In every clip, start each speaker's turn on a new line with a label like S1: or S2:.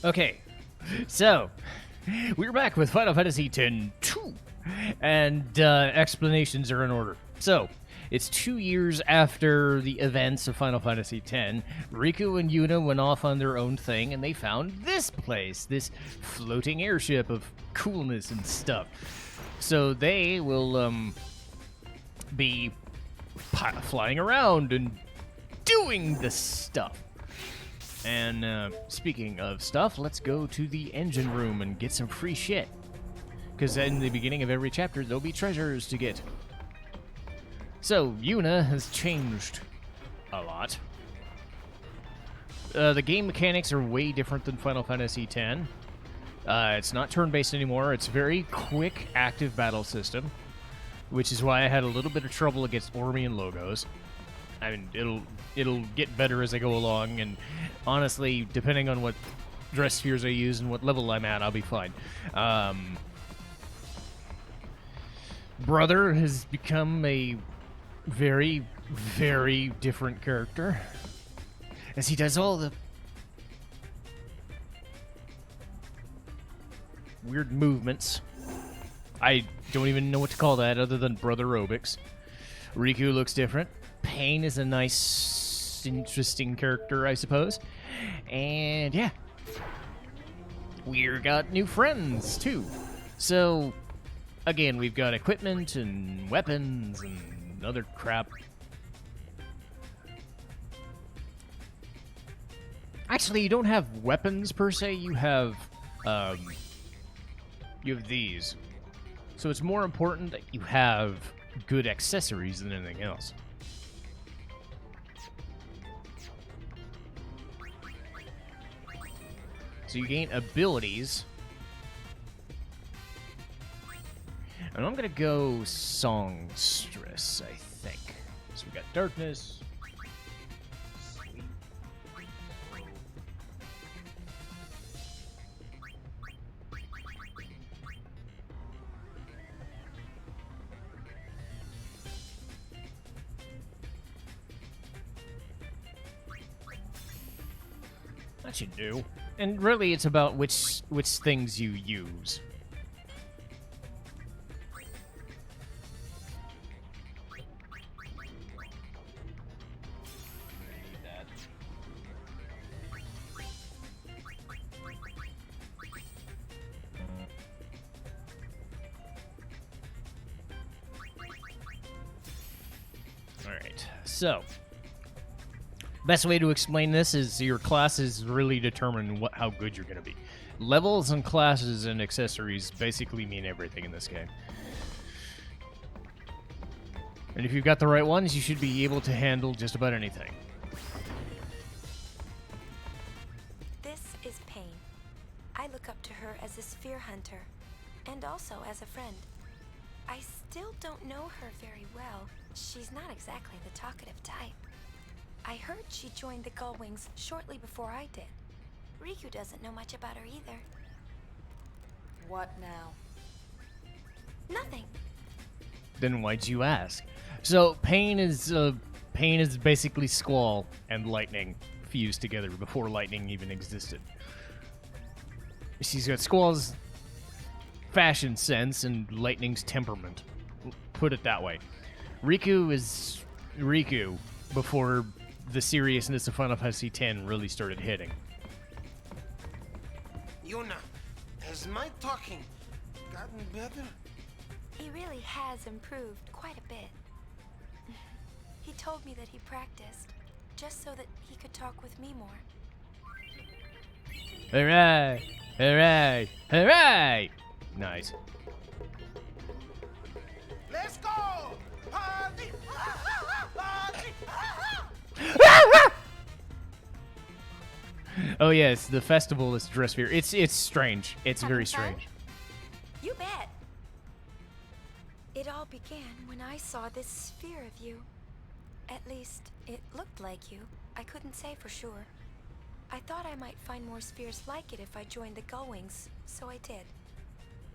S1: Okay, so we're back with Final Fantasy X-2, and explanations are in order. So, it's 2 years after the events of Final Fantasy X. Riku and Yuna went off on their own thing, and they found this place, this floating airship of coolness and stuff. So they will be flying around and doing this stuff. And speaking of stuff, let's go to the engine room and get some free shit. Because in the beginning of every chapter, there'll be treasures to get. So, Yuna has changed a lot. The game mechanics are way different than Final Fantasy X. It's not turn-based anymore. It's very quick, active battle system, which is why I had a little bit of trouble against Ormian logos. I mean, it'll get better as I go along, and honestly, depending on what dress spheres I use and what level I'm at, I'll be fine. Brother has become a very, very different character, as he does all the weird movements. I don't even know what to call that other than Brother Aerobics. Riku looks different. Pain is a nice, interesting character, I suppose. And yeah, we've got new friends too. So again, we've got equipment and weapons and other crap. Actually, you don't have weapons per se. You have these. So it's more important that you have good accessories than anything else. So you gain abilities. And I'm gonna go Songstress, I think. So we got Darkness. Sweet. That should do. And really, it's about which things you use. Alright, so best way to explain this is your classes really determine how good you're going to be. Levels and classes and accessories basically mean everything in this game. And if you've got the right ones, you should be able to handle just about anything.
S2: This is Pain. I look up to her as a sphere hunter, and also as a friend. I still don't know her very well. She's not exactly the talkative type. I heard she joined the Gullwings shortly before I did. Riku doesn't know much about her either.
S3: What now?
S2: Nothing.
S1: Then why'd you ask? So Pain is basically Squall and Lightning fused together before Lightning even existed. She's got Squall's fashion sense and Lightning's temperament. Put it that way. Riku is Riku before the seriousness of Final Fantasy X really started hitting.
S4: Yuna, has my talking gotten better?
S2: He really has improved quite a bit. He told me that he practiced, just so that he could talk with me more.
S1: Hooray! Hooray! Hooray! Nice.
S4: Let's go! Party! Party!
S1: Oh yes, the festival is dress sphere. It's strange. It's very
S2: Having fun?
S1: strange.
S2: You bet. It all began when I saw this sphere of you. At least, it looked like you. I couldn't say for sure. I thought I might find more spheres like it if I joined the Gullwings, so I did.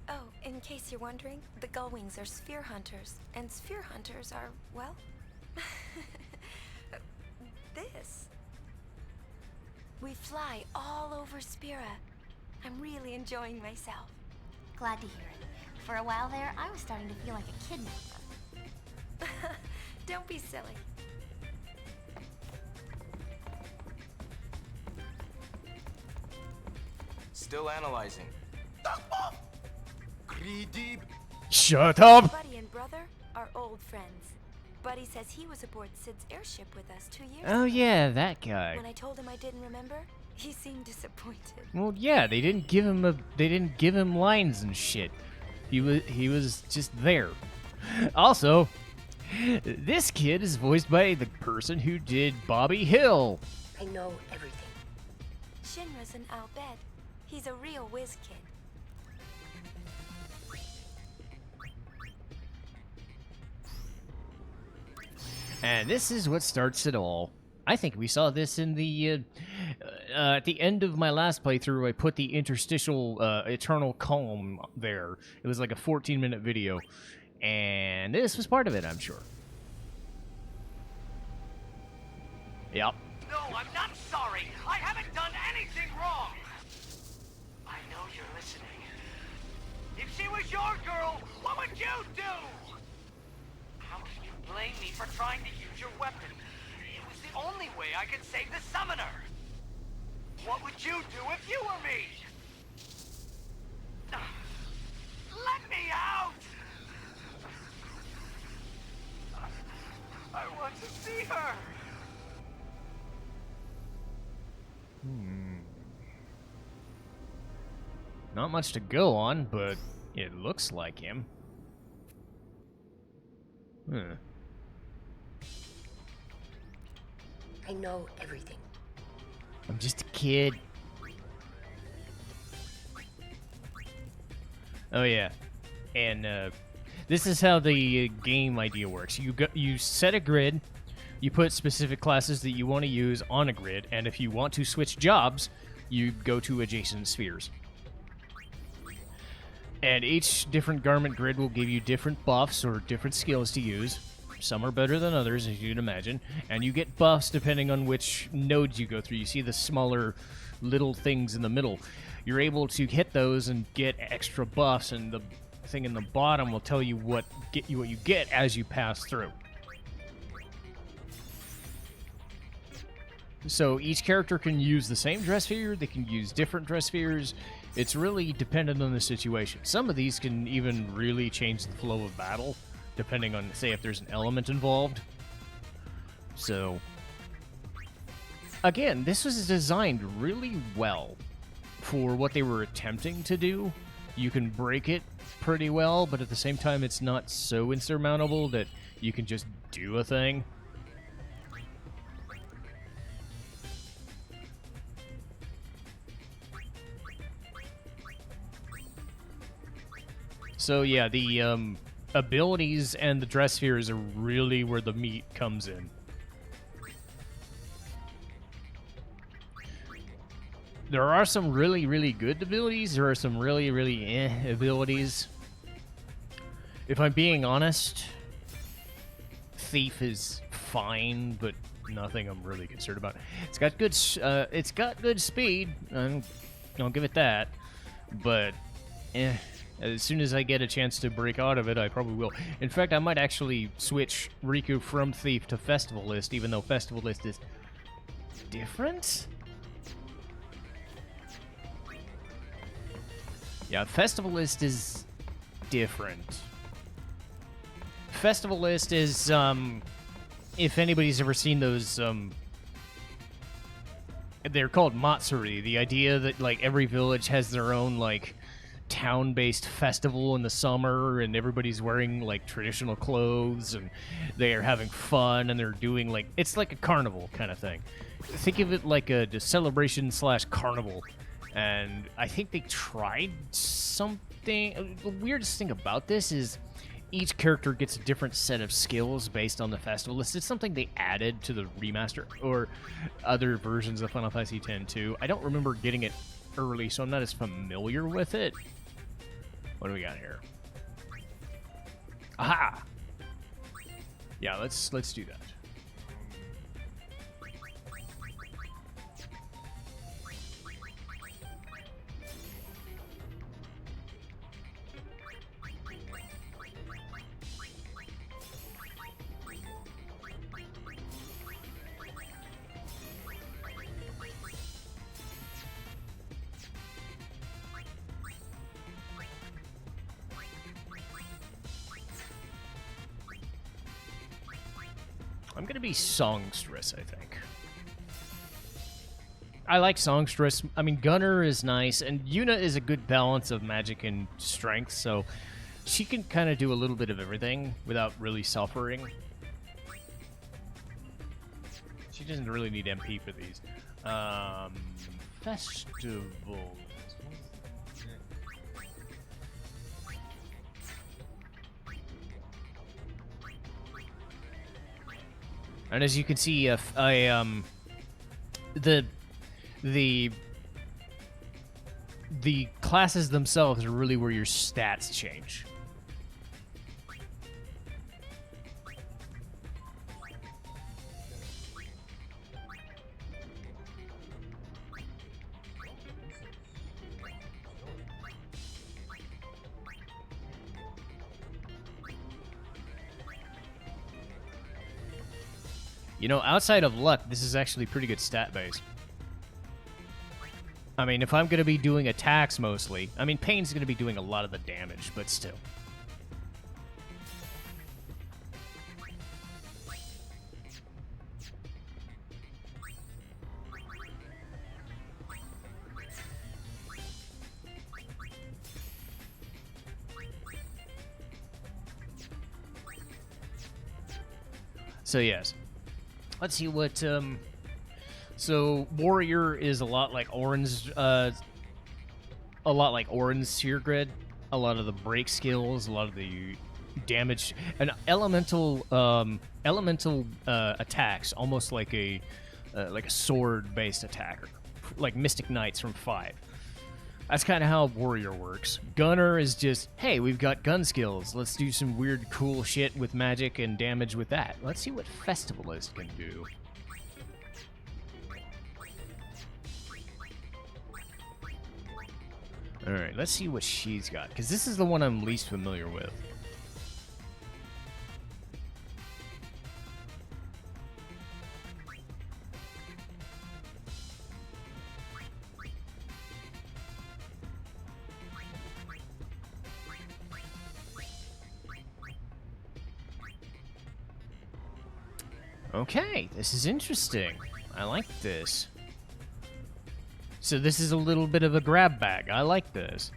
S2: Oh, in case you're wondering, the Gullwings are sphere hunters, and sphere hunters are, well, this. We fly all over Spira, I'm really enjoying myself.
S5: Glad to hear it. For a while there, I was starting to feel like a kidnapper.
S2: Don't be silly.
S6: Still analyzing.
S4: Greedy.
S1: Shut up!
S2: Buddy and brother are old friends. Buddy says he was aboard Sid's airship with us 2 years
S1: Oh
S2: ago.
S1: yeah, that guy.
S2: When I told him I didn't remember, he seemed disappointed.
S1: Well, yeah, they didn't give him lines and shit. He was just there. Also, this kid is voiced by the person who did Bobby Hill.
S7: I know everything.
S2: Shinra's an Al Bhed. He's a real whiz kid.
S1: And this is what starts it all. I think we saw this in the at the end of my last playthrough. I put the interstitial eternal calm there. It was like a 14-minute video, and this was part of it, I'm sure. Yep.
S8: No, I'm not sorry. I haven't done anything wrong. I know you're listening. If she was your girl, what would you do? How can you blame me for trying to use your weapon? It was the only way I could save the summoner. What would you do if you were me? Let me out! I want to see her.
S1: Not much to go on, but it looks like him. Huh.
S7: I know everything.
S1: I'm just a kid. Oh yeah, and this is how the game idea works. You set a grid, you put specific classes that you want to use on a grid, and if you want to switch jobs, you go to adjacent spheres. And each different garment grid will give you different buffs or different skills to use. Some are better than others, as you'd imagine. And you get buffs depending on which nodes you go through. You see the smaller little things in the middle. You're able to hit those and get extra buffs, and the thing in the bottom will tell you what you get as you pass through. So each character can use the same dress sphere, they can use different dress spheres. It's really dependent on the situation. Some of these can even really change the flow of battle, depending on, say, if there's an element involved. So, again, this was designed really well for what they were attempting to do. You can break it pretty well, but at the same time, it's not so insurmountable that you can just do a thing. So yeah, the abilities and the dress spheres are really where the meat comes in. There are some really, really good abilities. There are some really, really abilities. If I'm being honest, Thief is fine, but nothing I'm really concerned about. It's got good speed. I'll give it that. But as soon as I get a chance to break out of it, I probably will. In fact, I might actually switch Riku from Thief to Festivalist, even though Festivalist is different? Yeah, Festivalist is different. Festivalist is, if anybody's ever seen those, they're called Matsuri. The idea that, like, every village has their own, like, town-based festival in the summer, and everybody's wearing, like, traditional clothes, and they are having fun, and they're doing, like, it's like a carnival kind of thing. Think of it like a celebration / carnival. And I think they tried something. The weirdest thing about this is each character gets a different set of skills based on the festival list. It's something they added to the remaster or other versions of Final Fantasy X too. I don't remember getting it early, so I'm not as familiar with it. What do we got here? Aha! Yeah, let's do that. I'm gonna be songstress, I think. I like songstress. I mean, Gunner is nice, and Yuna is a good balance of magic and strength, so she can kind of do a little bit of everything without really suffering. She doesn't really need MP for these. Festival. And as you can see, the classes themselves are really where your stats change. You know, outside of luck, this is actually pretty good stat base. I mean, if I'm going to be doing attacks mostly, I mean, Pain's going to be doing a lot of the damage, but still. So, yes. Let's see what, so Warrior is a lot like Orin's, Seer Grid. A lot of the break skills, a lot of the damage, and elemental attacks, almost like a sword-based attacker, like Mystic Knights from 5. That's kind of how Warrior works. Gunner is just, hey, we've got gun skills. Let's do some weird, cool shit with magic and damage with that. Let's see what Festivalist can do. Alright, let's see what she's got, because this is the one I'm least familiar with. Okay, this is interesting. I like this. So this is a little bit of a grab bag. I like this.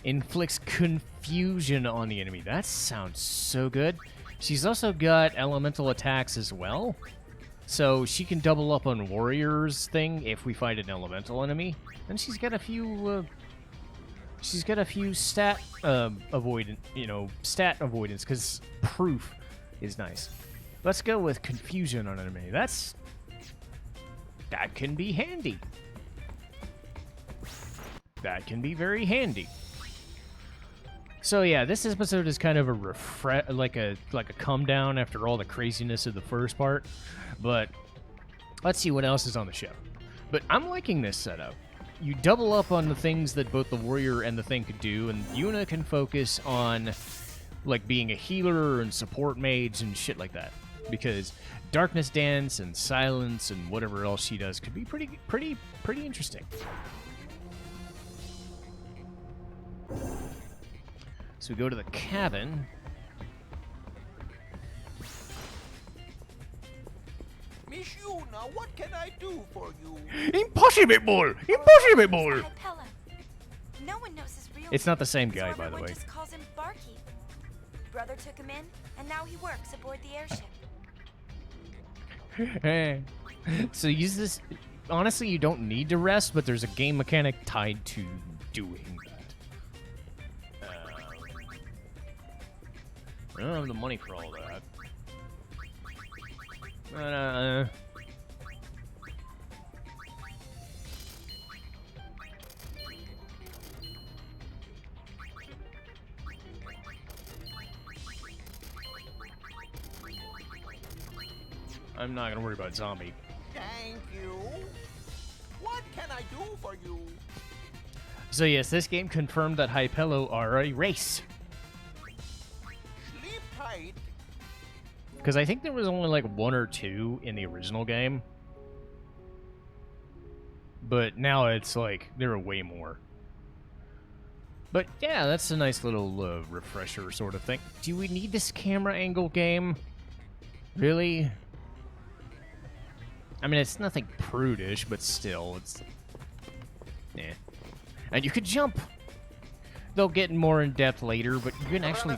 S1: Inflicts confusion on the enemy. That sounds so good. She's also got elemental attacks as well. So she can double up on Warrior's thing if we find an elemental enemy. And she's got a few stat stat avoidance, because proof is nice. Let's go with confusion on enemy. That can be handy. That can be very handy. So yeah, this episode is kind of a like a come down after all the craziness of the first part. But let's see what else is on the ship. But I'm liking this setup. You double up on the things that both the Warrior and the Thing could do, and Yuna can focus on like being a healer and support mage and shit like that. Because Darkness Dance and Silence and whatever else she does could be pretty interesting. So we go to the cabin.
S4: Miss Yuna, what can I do for you?
S1: Impossible! Impossible!
S2: Hypella. No one knows his real
S1: It's not the same
S2: name,
S1: guy,
S2: so
S1: by the
S2: everyone
S1: way.
S2: just calls him Barkeep. Brother took him in, and now he works aboard the airship.
S1: So use this. Honestly, you don't need to rest, but there's a game mechanic tied to doing that. I don't have the money for all that. I'm not gonna worry about zombie.
S4: Thank you. What can I do for you?
S1: So yes, this game confirmed that Hypello are a race.
S4: Sleep tight.
S1: Because I think there was only like 1 or 2 in the original game. But now it's like, there are way more. But yeah, that's a nice little refresher sort of thing. Do we need this camera angle game? Really? I mean, it's nothing prudish, but still, it's... Yeah. And you could jump. They'll get more in depth later, but you can actually...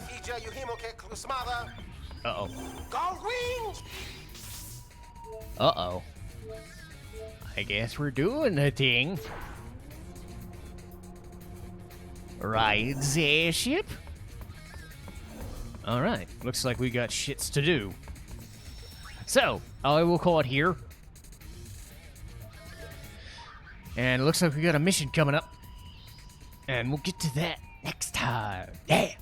S1: Uh-oh. Uh-oh. I guess we're doing a thing. Ride the airship? Alright, looks like we got shits to do. So, I will call it here. And it looks like we got a mission coming up. And we'll get to that next time. Yeah!